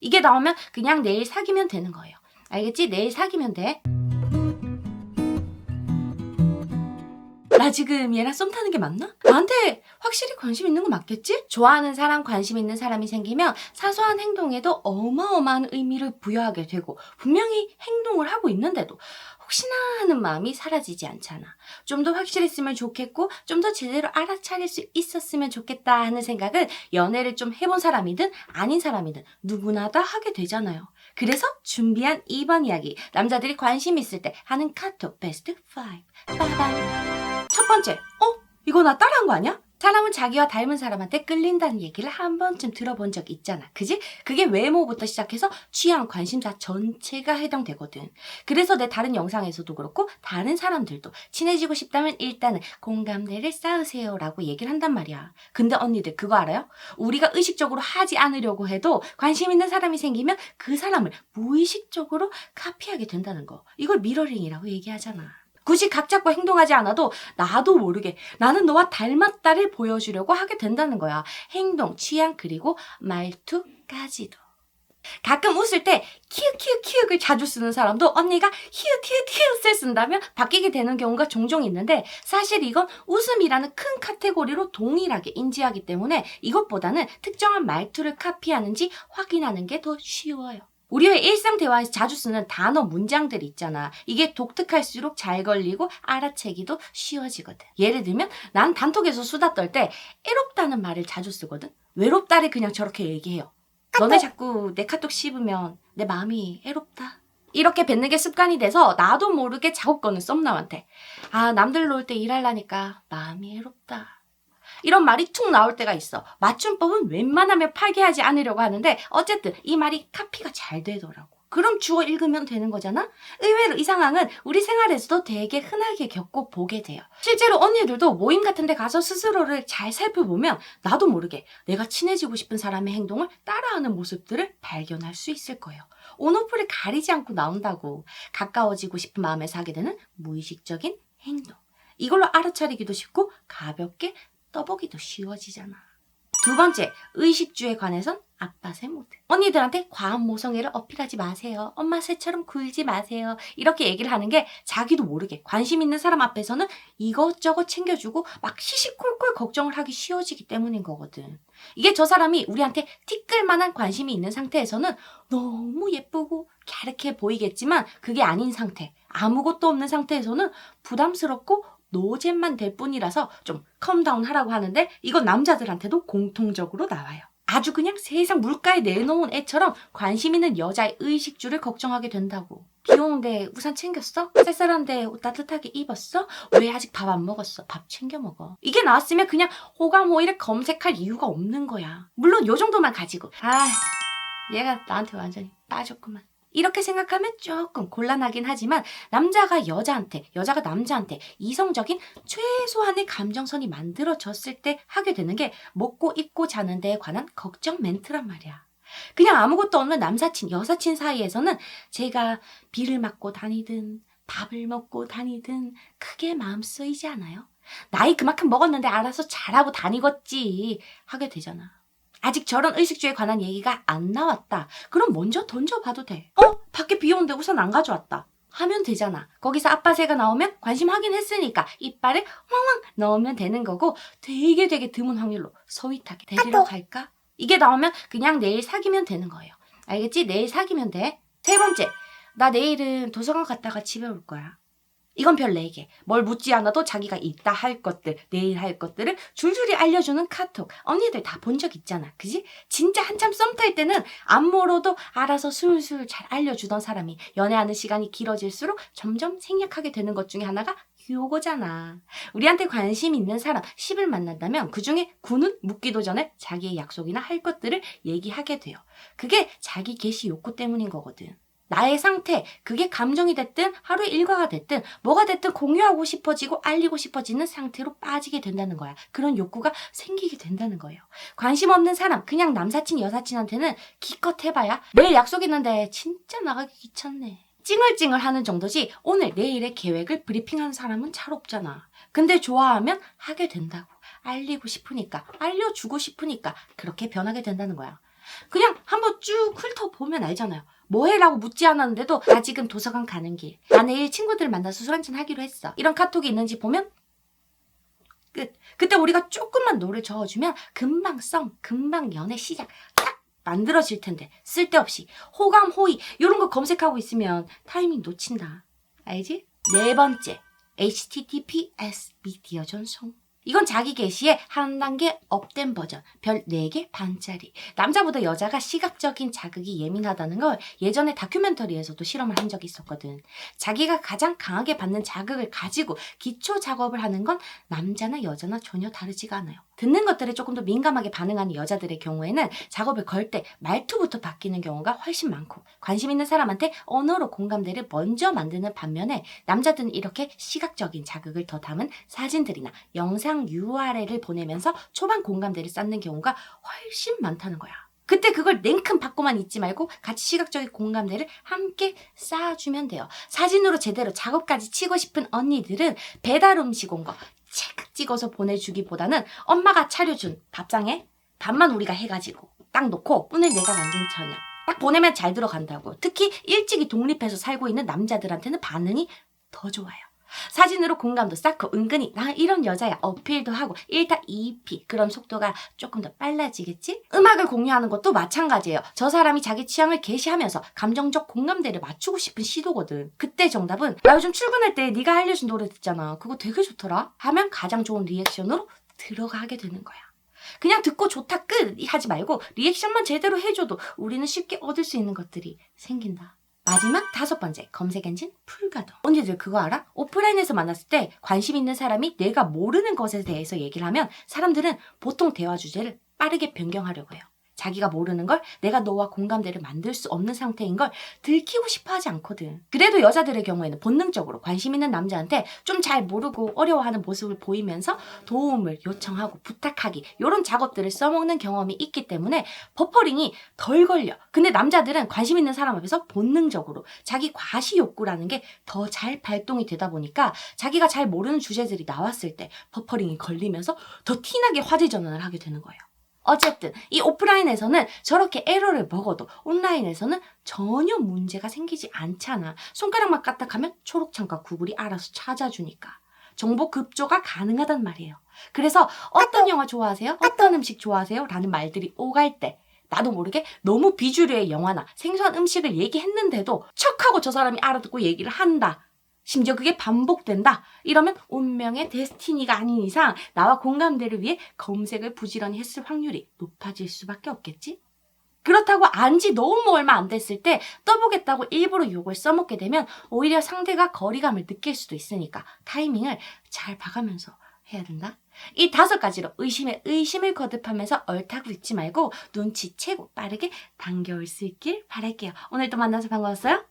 이게 나오면 그냥 내일 사귀면 되는 거예요. 알겠지? 내일 사귀면 돼. 나 지금 얘랑 썸 타는 게 맞나? 나한테 확실히 관심 있는 거 맞겠지? 좋아하는 사람, 관심 있는 사람이 생기면 사소한 행동에도 어마어마한 의미를 부여하게 되고 분명히 행동을 하고 있는데도 혹시나 하는 마음이 사라지지 않잖아. 좀 더 확실했으면 좋겠고 좀 더 제대로 알아차릴 수 있었으면 좋겠다 하는 생각을 연애를 좀 해본 사람이든 아닌 사람이든 누구나 다 하게 되잖아요. 그래서 준비한 이번 이야기, 남자들이 관심 있을 때 하는 카톡 베스트 5. 빠밤. 첫 번째, 이거 나 따라한 거 아니야? 사람은 자기와 닮은 사람한테 끌린다는 얘기를 한 번쯤 들어본 적 있잖아. 그지? 그게 외모부터 시작해서 취향, 관심사 전체가 해당되거든. 그래서 내 다른 영상에서도 그렇고 다른 사람들도 친해지고 싶다면 일단은 공감대를 쌓으세요 라고 얘기를 한단 말이야. 근데 언니들 그거 알아요? 우리가 의식적으로 하지 않으려고 해도 관심 있는 사람이 생기면 그 사람을 무의식적으로 카피하게 된다는 거. 이걸 미러링이라고 얘기하잖아. 굳이 각 잡고 행동하지 않아도 나도 모르게 나는 너와 닮았다를 보여주려고 하게 된다는 거야. 행동, 취향, 그리고 말투까지도. 가끔 웃을 때 키읔키읔키읔을 자주 쓰는 사람도 언니가 히읗히읗히읗을 쓴다면 바뀌게 되는 경우가 종종 있는데 사실 이건 웃음이라는 큰 카테고리로 동일하게 인지하기 때문에 이것보다는 특정한 말투를 카피하는지 확인하는 게 더 쉬워요. 우리의 일상 대화에서 자주 쓰는 단어 문장들 있잖아. 이게 독특할수록 잘 걸리고 알아채기도 쉬워지거든. 예를 들면 난 단톡에서 수다 떨 때 애롭다는 말을 자주 쓰거든. 외롭다를 그냥 저렇게 얘기해요. 너네 자꾸 내 카톡 씹으면 내 마음이 애롭다. 이렇게 뱉는 게 습관이 돼서 나도 모르게 작업 거는 썸남한테 남들 놀 때 일하려니까 마음이 애롭다. 이런 말이 툭 나올 때가 있어. 맞춤법은 웬만하면 파괴하지 않으려고 하는데 어쨌든 이 말이 카피가 잘 되더라고. 그럼 주워 읽으면 되는 거잖아? 의외로 이 상황은 우리 생활에서도 되게 흔하게 겪고 보게 돼요. 실제로 언니들도 모임 같은 데 가서 스스로를 잘 살펴보면 나도 모르게 내가 친해지고 싶은 사람의 행동을 따라하는 모습들을 발견할 수 있을 거예요. 온오프를 가리지 않고 나온다고. 가까워지고 싶은 마음에서 하게 되는 무의식적인 행동. 이걸로 알아차리기도 쉽고 가볍게 떠보기도 쉬워지잖아. 두 번째, 의식주에 관해선 아빠 새 모드. 언니들한테 과한 모성애를 어필하지 마세요. 엄마 새처럼 굴지 마세요. 이렇게 얘기를 하는 게 자기도 모르게 관심 있는 사람 앞에서는 이것저것 챙겨주고 막 시시콜콜 걱정을 하기 쉬워지기 때문인 거거든. 이게 저 사람이 우리한테 티끌만한 관심이 있는 상태에서는 너무 예쁘고 갸륵해 보이겠지만 그게 아닌 상태, 아무것도 없는 상태에서는 부담스럽고 노잼만 될 뿐이라서 좀 컴다운 하라고 하는데 이건 남자들한테도 공통적으로 나와요. 아주 그냥 세상 물가에 내놓은 애처럼 관심 있는 여자의 의식주를 걱정하게 된다고. 비 오는데 우산 챙겼어? 쌀쌀한데 옷 따뜻하게 입었어? 왜 아직 밥 안 먹었어? 밥 챙겨 먹어. 이게 나왔으면 그냥 호감호의를 검색할 이유가 없는 거야. 물론 요 정도만 가지고 얘가 나한테 완전히 빠졌구만. 이렇게 생각하면 조금 곤란하긴 하지만 남자가 여자한테, 여자가 남자한테 이성적인 최소한의 감정선이 만들어졌을 때 하게 되는 게 먹고 입고 자는 데에 관한 걱정 멘트란 말이야. 그냥 아무것도 없는 남사친, 여사친 사이에서는 제가 비를 맞고 다니든 밥을 먹고 다니든 크게 마음 쓰이지 않아요? 나이 그만큼 먹었는데 알아서 잘하고 다니겠지 하게 되잖아. 아직 저런 의식주에 관한 얘기가 안 나왔다. 그럼 먼저 던져봐도 돼. 밖에 비 오는데 우산 안 가져왔다. 하면 되잖아. 거기서 아빠 새가 나오면 관심 확인했으니까 이빨을 왕왕 넣으면 되는 거고 되게 드문 확률로 서윗하게 데리러 갈까? 이게 나오면 그냥 내일 사귀면 되는 거예요. 알겠지? 내일 사귀면 돼. 세 번째, 나 내일은 도서관 갔다가 집에 올 거야. 이건 별 4개. 뭘 묻지 않아도 자기가 이따 할 것들, 내일 할 것들을 줄줄이 알려주는 카톡. 언니들 다 본 적 있잖아. 그지? 진짜 한참 썸 탈 때는 안모로도 알아서 술술 잘 알려주던 사람이 연애하는 시간이 길어질수록 점점 생략하게 되는 것 중에 하나가 요거잖아. 우리한테 관심 있는 사람 10을 만난다면 그중에 9는 묻기도 전에 자기의 약속이나 할 것들을 얘기하게 돼요. 그게 자기 개시 욕구 때문인 거거든. 나의 상태, 그게 감정이 됐든 하루의 일과가 됐든 뭐가 됐든 공유하고 싶어지고 알리고 싶어지는 상태로 빠지게 된다는 거야. 그런 욕구가 생기게 된다는 거예요. 관심 없는 사람, 그냥 남사친, 여사친한테는 기껏 해봐야 내일 약속 있는데 진짜 나가기 귀찮네. 찡얼찡얼 하는 정도지 오늘 내일의 계획을 브리핑하는 사람은 잘 없잖아. 근데 좋아하면 하게 된다고. 알리고 싶으니까, 알려주고 싶으니까 그렇게 변하게 된다는 거야. 그냥 한번 쭉 훑어보면 알잖아요. 뭐해라고 묻지 않았는데도 나 지금 도서관 가는 길, 나 내일 친구들 만나서 술 한잔 하기로 했어, 이런 카톡이 있는지 보면 끝. 그때 우리가 조금만 노를 저어주면 금방 금방 연애 시작 딱 만들어질 텐데, 쓸데없이 호감, 호의 이런 거 검색하고 있으면 타이밍 놓친다. 알지? 네 번째, HTTPS 미디어 전송. 이건 자기 게시에 한 단계 업된 버전, 별 4개 반짜리. 남자보다 여자가 시각적인 자극이 예민하다는 걸 예전에 다큐멘터리에서도 실험을 한 적이 있었거든. 자기가 가장 강하게 받는 자극을 가지고 기초 작업을 하는 건 남자나 여자나 전혀 다르지가 않아요. 듣는 것들에 조금 더 민감하게 반응하는 여자들의 경우에는 작업을 걸 때 말투부터 바뀌는 경우가 훨씬 많고, 관심 있는 사람한테 언어로 공감대를 먼저 만드는 반면에 남자들은 이렇게 시각적인 자극을 더 담은 사진들이나 영상 URL을 보내면서 초반 공감대를 쌓는 경우가 훨씬 많다는 거야. 그때 그걸 냉큼 받고만 있지 말고 같이 시각적인 공감대를 함께 쌓아주면 돼요. 사진으로 제대로 작업까지 치고 싶은 언니들은 배달 음식 온 거 체크 찍어서 보내주기보다는 엄마가 차려준 밥상에 밥만 우리가 해가지고 딱 놓고 오늘 내가 만든 저녁 딱 보내면 잘 들어간다고. 특히 일찍이 독립해서 살고 있는 남자들한테는 반응이 더 좋아요. 사진으로 공감도 쌓고 은근히 나 이런 여자야 어필도 하고 1타 2피, 그럼 속도가 조금 더 빨라지겠지? 음악을 공유하는 것도 마찬가지예요. 저 사람이 자기 취향을 게시하면서 감정적 공감대를 맞추고 싶은 시도거든. 그때 정답은 나 요즘 출근할 때 네가 알려준 노래 듣잖아, 그거 되게 좋더라 하면 가장 좋은 리액션으로 들어가게 되는 거야. 그냥 듣고 좋다 끝 하지 말고 리액션만 제대로 해줘도 우리는 쉽게 얻을 수 있는 것들이 생긴다. 마지막 5번째, 검색 엔진 풀가동. 언니들 그거 알아? 오프라인에서 만났을 때 관심 있는 사람이 내가 모르는 것에 대해서 얘기를 하면 사람들은 보통 대화 주제를 빠르게 변경하려고 해요. 자기가 모르는 걸, 내가 너와 공감대를 만들 수 없는 상태인 걸 들키고 싶어 하지 않거든. 그래도 여자들의 경우에는 본능적으로 관심 있는 남자한테 좀 잘 모르고 어려워하는 모습을 보이면서 도움을 요청하고 부탁하기, 이런 작업들을 써먹는 경험이 있기 때문에 버퍼링이 덜 걸려. 근데 남자들은 관심 있는 사람 앞에서 본능적으로 자기 과시 욕구라는 게 더 잘 발동이 되다 보니까 자기가 잘 모르는 주제들이 나왔을 때 버퍼링이 걸리면서 더 티나게 화제 전환을 하게 되는 거예요. 어쨌든 이 오프라인에서는 저렇게 에러를 먹어도 온라인에서는 전혀 문제가 생기지 않잖아. 손가락만 까딱하면 초록창과 구글이 알아서 찾아주니까. 정보 급조가 가능하단 말이에요. 그래서 어떤 영화 좋아하세요? 어떤 음식 좋아하세요? 라는 말들이 오갈 때 나도 모르게 너무 비주류의 영화나 생소한 음식을 얘기했는데도 척하고 저 사람이 알아듣고 얘기를 한다. 심지어 그게 반복된다. 이러면 운명의 데스티니가 아닌 이상 나와 공감대를 위해 검색을 부지런히 했을 확률이 높아질 수밖에 없겠지? 그렇다고 안지 너무 얼마 안 됐을 때 떠보겠다고 일부러 욕을 써먹게 되면 오히려 상대가 거리감을 느낄 수도 있으니까 타이밍을 잘 봐가면서 해야 된다. 이 5가지로 의심에 의심을 거듭하면서 옳다고 읽지 말고 눈치채고 빠르게 당겨올 수 있길 바랄게요. 오늘도 만나서 반가웠어요.